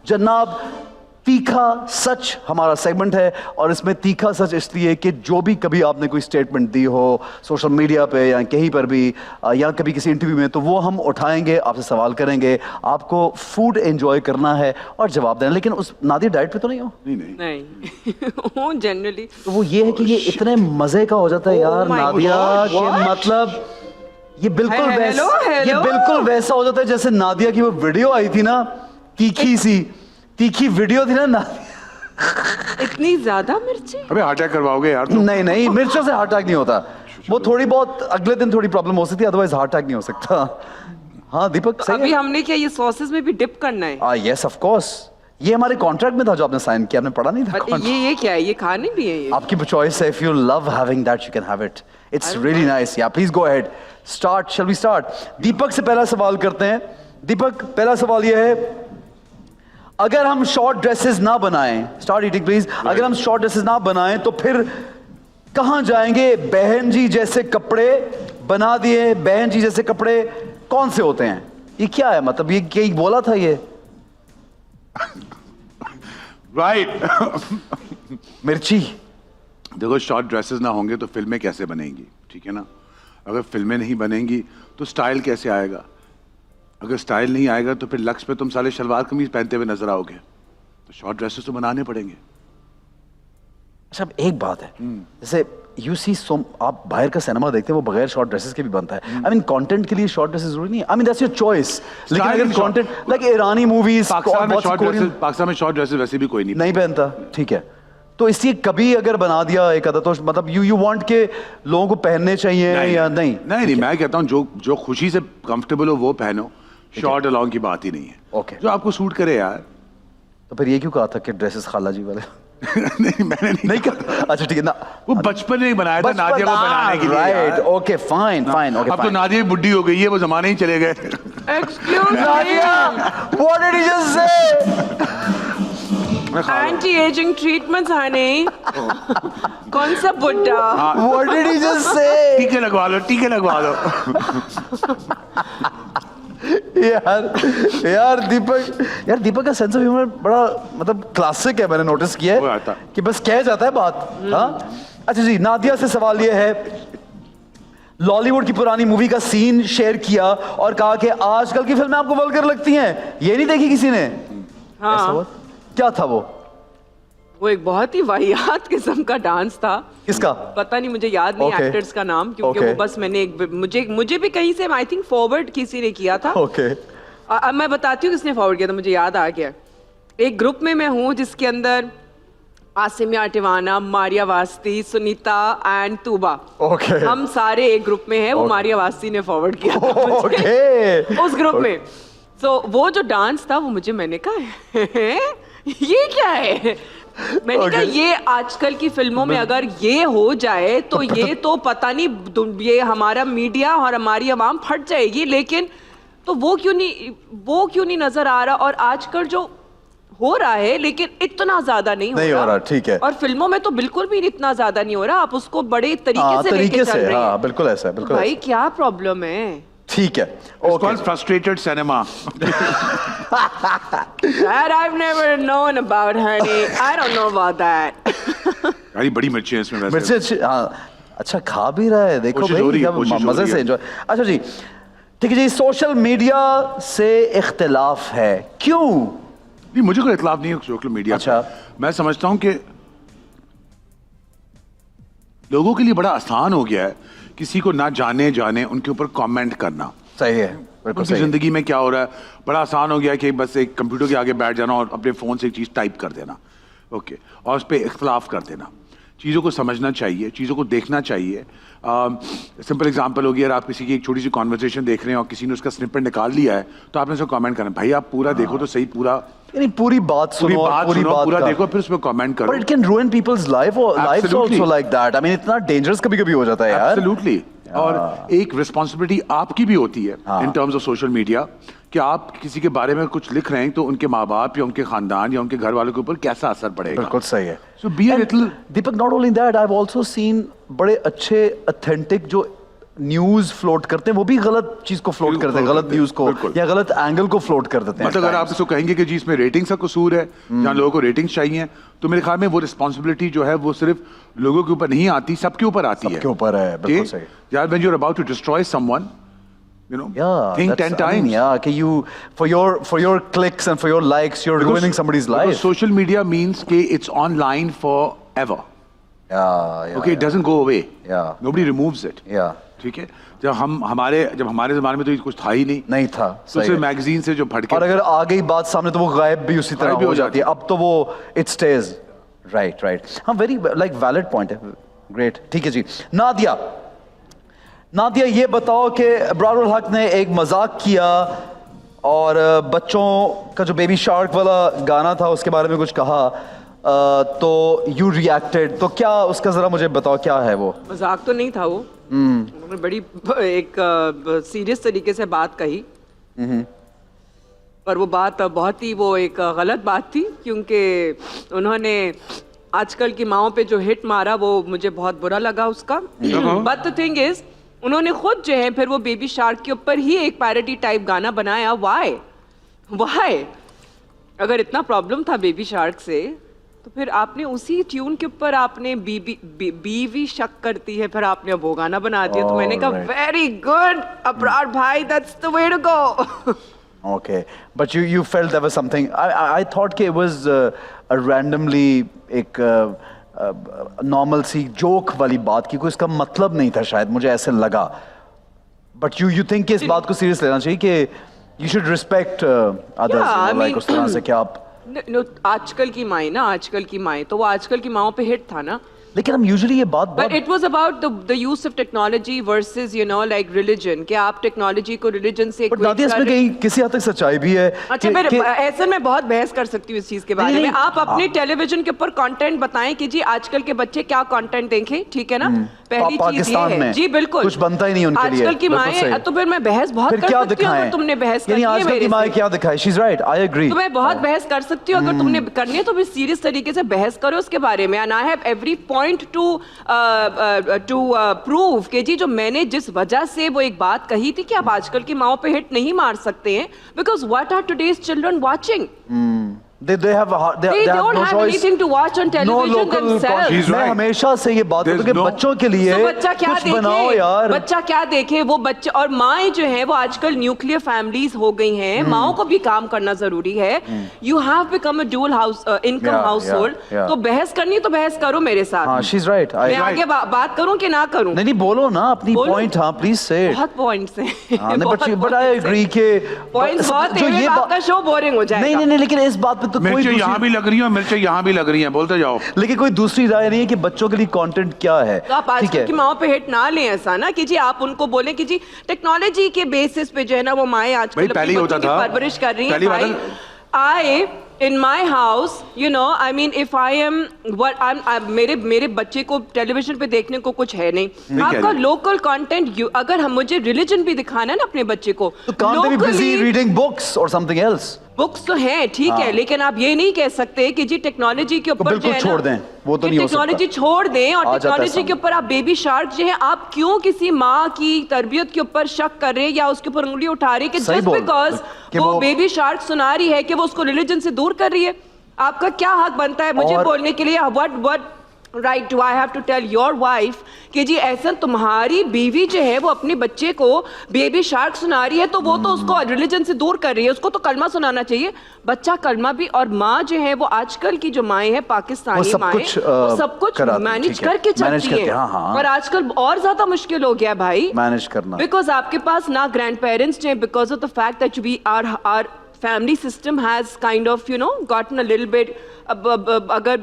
जनाब तीखा सच हमारा सेगमेंट है, और इसमें तीखा सच इसलिए कि जो भी कभी आपने कोई स्टेटमेंट दी हो सोशल मीडिया पे या कहीं पर भी या कभी किसी इंटरव्यू में, तो वो हम उठाएंगे, आपसे सवाल करेंगे, आपको फूड एंजॉय करना है और जवाब देना। लेकिन उस नादिया डाइट पे तो नहीं हो? नहीं जनरली तो वो ये है कि ये इतने मजे का हो जाता है यार नादिया कि मतलब ये बिल्कुल ये बिल्कुल वैसा हो जाता है जैसे नादिया की वो वीडियो आई थी ना, तीखी वीडियो थी ना इतनी ज्यादा मिर्ची। अबे हार्ट अटैक करवाओगे यार तुम। नहीं मिर्चों से हार्ट अटैक नहीं होता, वो थोड़ी बहुत अगले दिन थोड़ी प्रॉब्लम हो सकती है, अदरवाइज हार्ट अटैक नहीं हो सकता। हाँ दीपक सही अभी हमने क्या ये सॉसेस में भी डिप करना है? यस ऑफ कोर्स, ये हमारे कॉन्ट्रैक्ट में था जो आपने साइन किया, आपने पढ़ा नहीं था? ये क्या है? ये खाने भी है? ये आपकी चॉइस है, if you love having that you can have it, it's really nice. या please go ahead, start, shall we start? Deepak से पहला सवाल करते हैं। दीपक पहला सवाल ये है, अगर हम शॉर्ट ड्रेसेस ना बनाएं, स्टार्ट ईटिंग प्लीज, अगर हम शॉर्ट ड्रेसेस ना बनाएं तो फिर कहां जाएंगे? बहन जी जैसे कपड़े बना दिए, बहन जी जैसे कपड़े कौन से होते हैं? ये क्या है, मतलब ये क्या बोला था ये? राइट मिर्ची। देखो शॉर्ट ड्रेसेस ना होंगे तो फिल्में कैसे बनेंगी, ठीक है ना? अगर फिल्में नहीं बनेंगी तो स्टाइल कैसे आएगा? अगर स्टाइल नहीं आएगा तो फिर लक्ष्य पे तुम साले शलवार कमीज पहनते हुए नजर आओगे, तो शॉर्ट ड्रेसेस तो बनाने पड़ेंगे। अच्छा एक बात है, जैसे यू सी आप बाहर का सिनेमा देखते हैं वो बगैर शॉर्ट ड्रेसेस के भी बनता है। आई मीन कंटेंट के लिए शॉर्ट ड्रेसेस जरूरी नहीं है, I mean that's your choice. लेकिन अगर कंटेंट लाइक ईरानी मूवीज, पाकिस्तान में शॉर्ट ड्रेसेस वैसे भी कोई नहीं पहनता, ठीक है? तो इसलिए कभी अगर बना दिया एक आधा, तो मतलब यू वांट के लोगों को पहनने चाहिए या नहीं? नहीं मैं कहता हूँ जो खुशी से कंफर्टेबल हो वो पहनो, शॉर्ट अलाउंग की बात ही नहीं है। ओके, जो आपको सूट करे यार। तो फिर ये क्यों कहा था कि ड्रेसेस खाला जी वाले? नहीं मैंने नहीं कहा। अच्छा ठीक है ना, वो बचपन में बनाया था नादिया को बनाने के लिए। Right, okay fine okay. अब तो नादिया बुड्ढी हो गई है, वो जमाने ही चले गए। Excuse Nadia, what did you just say? Anti ageing treatments Honey. कौन सा बुड्ढा? What did he just say? टीके लगवा लो। यार दीपक का सेंस ऑफ ह्यूमर बड़ा मतलब क्लासिक है, मैंने नोटिस किया है कि बस कह जाता है बात। हाँ अच्छा जी, नादिया से सवाल ये है, लॉलीवुड की पुरानी मूवी का सीन शेयर किया और कहा कि आजकल की फिल्में आपको वल्गर लगती हैं, ये नहीं देखी किसी ने? हाँ। क्या था वो एक बहुत ही वाहियात किस्म का डांस था। किसका? पता नहीं, मुझे याद नहीं एक्टर्स का नाम, क्योंकि वो बस मैंने मुझे भी कहीं से आई थिंक फॉरवर्ड किसी ने किया था। अब मैं बताती हूँ किसने फॉरवर्ड किया था, मुझे याद आ गया। एक ग्रुप में मैं हूँ जिसके अंदर आसिमिया टिवाना, मारिया वास्ती, सुनीता एंड तूबा, हम सारे एक ग्रुप में हैं। वो मारिया वास्ती ने फॉरवर्ड किया था उस ग्रुप में। तो वो जो डांस था वो मैंने कहा ये क्या है? मैंने कहा ये आजकल की फिल्मों में अगर ये हो जाए तो ये तो पता नहीं, ये हमारा मीडिया और हमारी आवाम फट जाएगी। लेकिन तो वो क्यों नहीं नजर आ रहा? और आजकल जो हो रहा है लेकिन इतना ज्यादा नहीं हो रहा, ठीक है। और फिल्मों में तो बिल्कुल भी इतना ज्यादा नहीं हो रहा, आप उसको बड़े तरीके से लेके चल रहे हैं। बिल्कुल ऐसा, बिल्कुल भाई क्या प्रॉब्लम है? ठीक है, frustrated cinema. That I've never known about, honey. I don't know about that. यार बड़ी मिर्ची है इसमें वैसे। मिर्ची अच्छी, हाँ अच्छा खा भी रहा है, देखो भाई जब मजे से एंजॉय। अच्छा जी ठीक है जी, सोशल मीडिया से इख्तिलाफ है, क्यों? नहीं मुझे कोई इख्तिलाफ नहीं है सोशल मीडिया। अच्छा मैं समझता हूँ कि लोगों के लिए बड़ा आसान हो गया है किसी को ना जाने उनके ऊपर कमेंट करना। सही है, उनकी जिंदगी में क्या हो रहा है बड़ा आसान हो गया है कि बस एक कंप्यूटर के आगे बैठ जाना और अपने फोन से एक चीज टाइप कर देना, ओके, और उस पर इख्तलाफ कर देना। चीज़ों को समझना चाहिए, चीज़ों को देखना चाहिए। सिंपल एग्जांपल हो गया, आप किसी की एक छोटी सी कॉन्वर्सेशन देख रहे हैं और किसी ने उसका स्निपेट निकाल लिया है तो आपने उसको कमेंट करना, भाई आप पूरा देखो तो सही, पूरी बात सुनो, पूरा देखो फिर उसमें कमेंट करो। But it can ruin people's lives also like that. I mean इतना डेंजरस कभी-कभी हो जाता है यार। Absolutely. और एक रिस्पॉन्सिबिलिटी आपकी भी होती है in terms of social media कि आप किसी के बारे में कुछ लिख रहे हैं तो उनके माँ बाप या उनके खानदान या उनके घर वालों के ऊपर कैसा असर पड़ेगा। बिल्कुल सही है। So be a little... Deepak, not only that, I've also seen बड़े अच्छे ऑथेंटिक जो न्यूज फ्लोट करते हैं वो भी गलत चीज को फ्लोट करते हैं, गलत न्यूज को या गलत एंगल को फ्लोट कर देते हैं। मतलब अगर आप इसको कहेंगे कि जी इसमें रेटिंग्स का कसूर है, जहाँ लोगों को रेटिंग्स चाहिए, तो मेरे ख्याल में वो रिस्पॉन्सिबिलिटी जो है वो सिर्फ लोगों के ऊपर नहीं आती, सबके ऊपर आती है। सबके ऊपर है, बिल्कुल सही। यार when you are about to destroy someone, you know, think 10 times. कि you for your clicks and for your likes you're ruining somebody's life. Because social media means कि it's online forever. Yeah, Okay, it doesn't go away. Yeah. Nobody removes it. Yeah. ठीक है, जब हमारे जमाने में तो ये कुछ था ही नहीं था, तो सिर्फ मैगजीन से जो फट के, और अगर आ गई बात सामने तो वो गायब भी उसी तरह हो जाती है। अब तो वो it stays. Right. हाँ, very like valid point है। Great, ठीक है जी। नादिया ये बताओ कि इब्रारुल हक ने एक मजाक किया और बच्चों का जो बेबी शार्क वाला गाना था उसके बारे में कुछ कहा, तो यू रिएक्टेड, तो क्या उसका जरा मुझे बताओ क्या है वो? मजाक तो नहीं था वो, उन्होंने बड़ी एक सीरियस तरीके से बात कही, पर वो बात बहुत ही वो एक गलत बात थी, क्योंकि उन्होंने आजकल की माओं पे जो हिट मारा वो मुझे बहुत बुरा लगा उसका। बट द थिंग इज उन्होंने खुद जो है फिर वो बेबी शार्क के ऊपर ही एक पैरोडी टाइप गाना बनाया। वाई अगर इतना प्रॉब्लम था बेबी शार्क से तो फिर आपने उसी ट्यून के ऊपर आपने बीवी शक करती है, फिर आपने वो गाना बना दिया। तो मैंने कहा वेरी गुड अबरार भाई, that's the way to go. Okay, but you felt there was something. I thought कि it was a randomly एक नॉर्मल सी जोक वाली बात की, कोई इसका मतलब नहीं था शायद, मुझे ऐसे लगा। बट यू थिंक कि इस बात को सीरियस लेना चाहिए कि you should respect others, like उस तरह से क्या आप आजकल की माएँ तो वो आजकल की माओं पे हिट था ना। लेकिन हम यूजुअली ये बात but it was about the use of technology versus you know like religion, कि आप टेक्नोलॉजी को रिलीजन से बट नादिया इसमें कहीं किसी हद तक सच्चाई भी है। अच्छा, फिर ऐसे मैं बहुत बहस कर सकती हूँ इस चीज के बारे में। आप अपने टेलीविजन के ऊपर कंटेंट बताएं कि जी आजकल के बच्चे क्या कंटेंट देखें, ठीक है ना। पहली चीज ये है जी, बिल्कुल कुछ बनता ही नहीं उनके लिए आजकल की माएँ। तो फिर मैं बहस बहुत कर सकती हूँ अगर तुमने बहस करनी है आजकल की माएँ क्या दिखाए। She is right, I agree. तो मैं बहुत बहस कर सकती हूँ अगर तुमने करनी है, तो भी सीरियस तरीके से बहस करो उसके बारे में। And I have every point two prove कि जी जो मैंने जिस वजह से वो एक बात कही थी कि आप आजकल की माओं पे हिट नहीं मार सकते हैं, because what are today's children watching? They don't have anything to watch on television themselves. मैं हमेशा से ये बात करता हूँ कि बच्चों के लिए बच्चा क्या कुछ बनाओ यार। बच्चा क्या देखे वो बच्चे, और माएँ जो है वो आजकल न्यूक्लियर फैमिलीज हो गई हैं, माओं को भी काम करना जरूरी है। You have become a dual house income house hold. तो बहस करनी तो बहस करो मेरे साथ। She is right. मैं आगे बात करूं कि ना करूं? नहीं बोलो ना अपनी पॉइंट। हाँ प्लीज से। बहुत पॉइंट्स हैं। बट आई एग्री के पॉइंट्स बहुत हैं, आपका शो बोरिंग हो जाएगा। नहीं लेकिन इस बात पे तो कोई यहाँ भी लग रही है, मिर्चें यहाँ भी लग रही हैं, बोलते जाओ। लेकिन कोई दूसरी राय नहीं है कि बच्चों के लिए कंटेंट क्या है। तो आप आजकल की माओं पे हिट ना लें, ऐसा ना कि जी आप उनको बोलें कि जी टेक्नोलॉजी के बेसिस पे जो है ना वो माएँ आजकल अपनी बच्चों की परवरिश कर रही हैं। भाई in my house, you know, I mean, if I am what मेरे बच्चे को टेलीविजन पे देखने को कुछ है नहीं। आपका लोकल कंटेंट, अगर हम मुझे रिलीजन भी दिखाना है ना अपने बच्चे को, तो can't they be busy reading books or something else? Books तो हैं, ठीक है, लेकिन आप ये नहीं कह सकते कि जी टेक्नोलॉजी के ऊपर जो है छोड़ दें, वो तो नहीं हो सकता। टेक्नोलॉजी छोड़ दें और टेक्नोलॉजी के ऊपर आप बेबी शार्क जो है, आप क्यों किसी माँ की तरबियत के ऊपर शक कर रहे हैं या उसके ऊपर उंगली उठा रहे हैं कि जस्ट बिकॉज वो बेबी शार्क सुना रही है कि वो उसको रिलीजन से दूर कर रही है? आपका क्या हक बनता है मुझे बोलने के लिए what right do I have to tell your wife कि जी ऐसा तुम्हारी बीवी जो है वो अपने बच्चे को बेबी शार्क सुना रही है तो वो तो उसको रिलीजन से दूर कर रही है, उसको तो कलमा सुनाना चाहिए। बच्चा कलमा भी, और माँ जो है वो आजकल की जो माएँ हैं पाकिस्तानी माएँ सब कुछ मैनेज करके चलती है। और आजकल और ज्यादा मुश्किल हो गया भाई मैनेज करना, बिकॉज आपके पास ना ग्रैंड पेरेंट्स हैं, because of the fact that we are family system has kind of you know gotten a little bit अगर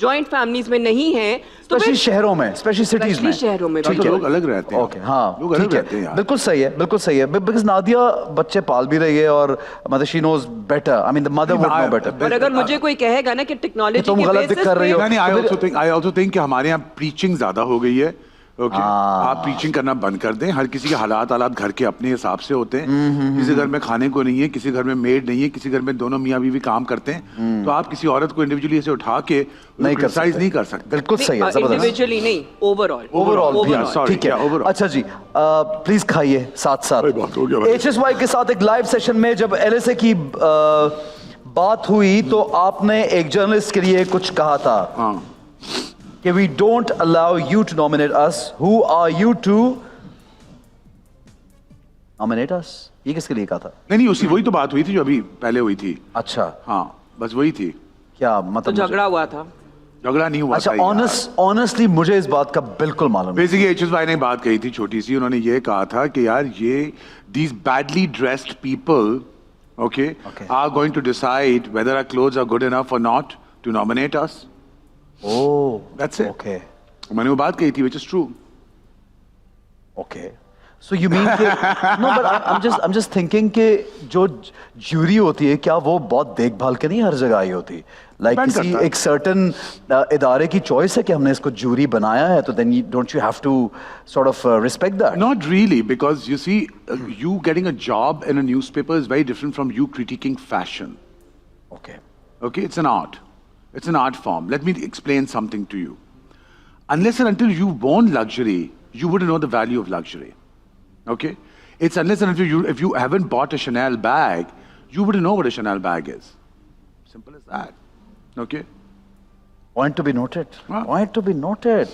जॉइंट फैमिलीज में नहीं है तो स्पेशली शहरों में, स्पेशली सिटीज में, शहरों में लोग अलग रहते हैं। ओके, हाँ लोग अलग रहते हैं। बिल्कुल सही है, बिल्कुल सही है। बिकॉज़ नादिया बच्चे पाल भी रही है और मतलब she knows better, I mean the mother would know better. और अगर मुझे कोई कहेगा ना कि टेक्नोलॉजी तुम गलत कर रही हो, आई आल्सो थिंक कि हमारे यहाँ प्रीचिंग ज्यादा हो गई है ओके आप प्रीचिंग करना बंद कर दें। हर किसी के हालात घर के अपने हिसाब से होते हैं। किसी घर में खाने को नहीं है, किसी घर में मेड नहीं है, किसी घर में दोनों मियाँ बीवी काम करते हैं, तो आप किसी औरत को इंडिविजुअली ऐसे उठा के क्रिटिसाइज नहीं कर सकते। बिल्कुल सही है, जबरदस्त। इंडिविजुअली नहीं, ओवरऑल ओवरऑल ठीक है। overall। अच्छा जी, प्लीज खाइए साथ साथ। सही बात हो गया भाई। HSY के साथ एक लाइव सेशन में जब LSA की बात हुई तो आपने एक जर्नलिस्ट के लिए कुछ कहा था हाँ कि we don't allow you to nominate us. Who are you to nominate us? ये किसके लिए कहा था? नहीं उसी वही तो बात हुई थी जो अभी पहले हुई थी। अच्छा, हाँ बस वही थी। क्या तो मतलब? झगड़ा हुआ था। झगड़ा नहीं हुआ। अच्छा, ऑनेस्टली मुझे इस बात का बिल्कुल मालूम नहीं। बेसिकली HSY ने बात कही थी छोटी सी। उन्होंने ये कहा था कि यार ये these badly dressed people okay are going to decide whether our clothes are good enough or not to nominate us. Oh, That's it. Okay. मैंने वो बात कही थी, which is true. Okay. So you mean कि no, but I'm just thinking कि जो jury होती है क्या वो बहुत देखभाल के नहीं हर जगह आई होती? Like Depend किसी करता है। एक certain इदारे की चॉइस है कि हमने इसको ज्यूरी बनाया है, तो then don't you have to sort of respect that? Not really, because you see, you getting a job in a newspaper is very different from you critiquing fashion. Okay. Okay, it's an art. It's an art form. Let me explain something to you. Unless and until you've worn luxury, you wouldn't know the value of luxury. Okay? It's unless and until if you haven't bought a Chanel bag, you wouldn't know what a Chanel bag is. Simple as that. Okay? Point to be noted. हाँ. Point to be noted.